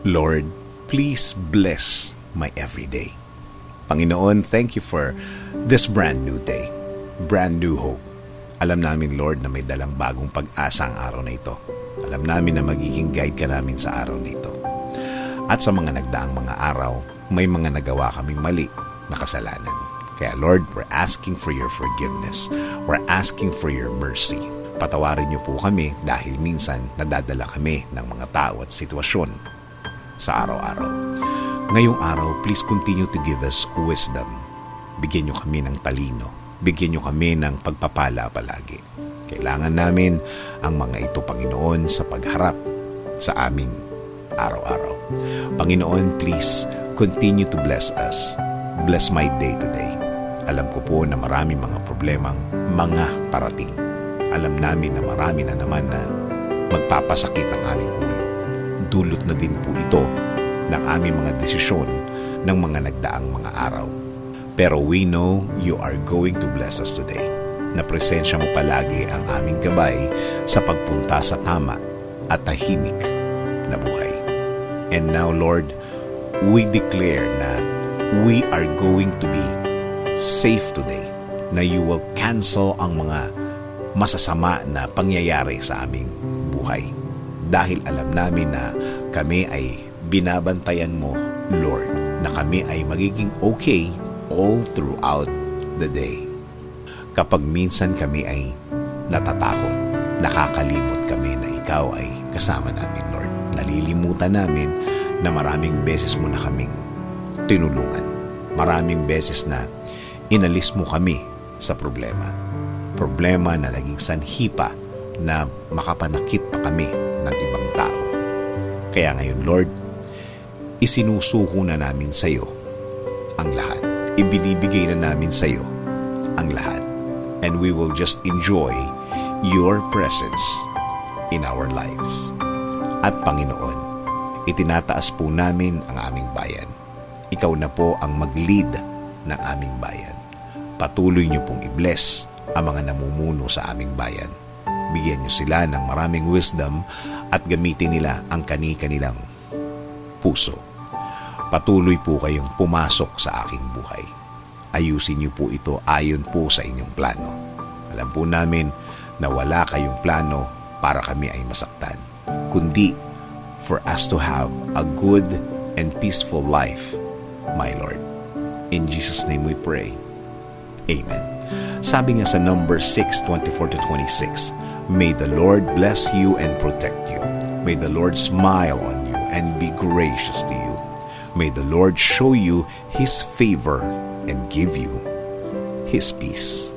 Lord, please bless my everyday. Panginoon, thank you for this brand new day, brand new hope. Alam namin, Lord, na may dalang bagong pag-asa ang araw na ito. Alam namin na magiging guide ka namin sa araw na ito. At sa mga nagdaang mga araw, may mga nagawa kaming mali na kasalanan. Kaya Lord, we're asking for your forgiveness. We're asking for your mercy. Patawarin niyo po kami dahil minsan nadadala kami ng mga tao at sitwasyon sa araw-araw. Ngayong araw, please continue to give us wisdom. Bigyan niyo kami ng talino. Bigyan niyo kami ng pagpapala palagi. Kailangan namin ang mga ito, Panginoon, sa pagharap sa aming araw-araw. Panginoon, please continue to bless us. Bless my day today. Alam ko po na maraming mga problemang mga parating. Alam namin na marami na naman na magpapasakit ang aming ulo. Dulot na din po ito ng aming mga desisyon ng mga nagdaang mga araw. Pero we know you are going to bless us today. Na presensya mo palagi ang aming gabay sa pagpunta sa tama at tahimik na buhay. And now, Lord, we declare na we are going to be safe today. Na you will cancel ang mga masasama na pangyayari sa aming buhay. Dahil alam namin na kami ay binabantayan mo, Lord, na kami ay magiging okay all throughout the day. Kapag minsan kami ay natatakot, nakakalimot kami na ikaw ay kasama namin, Lord. Nalilimutan namin na maraming beses mo na kaming tinulungan. Maraming beses na inalis mo kami sa problema. Problema na naging sanhi pa na makapanakit pa kami ng ibang tao. Kaya ngayon, Lord, isinusuko na namin sa iyo ang lahat. Ibinibigay na namin sa iyo ang lahat. And we will just enjoy your presence in our lives. At Panginoon, itinataas po namin ang aming bayan. Ikaw na po ang mag-lead ng aming bayan. Patuloy niyo pong i-bless ang mga namumuno sa aming bayan. Bigyan niyo sila ng maraming wisdom at gamitin nila ang kani-kanilang puso. Patuloy po kayong pumasok sa aking buhay. Ayusin niyo po ito ayon po sa inyong plano. Alam po namin na wala kayong plano para kami ay masaktan, kundi for us to have a good and peaceful life, my Lord. In Jesus' name we pray. Amen. Sabi nga sa Numbers 6:24-26, May the Lord bless you and protect you. May the Lord smile on you and be gracious to you. May the Lord show you His favor and give you His peace.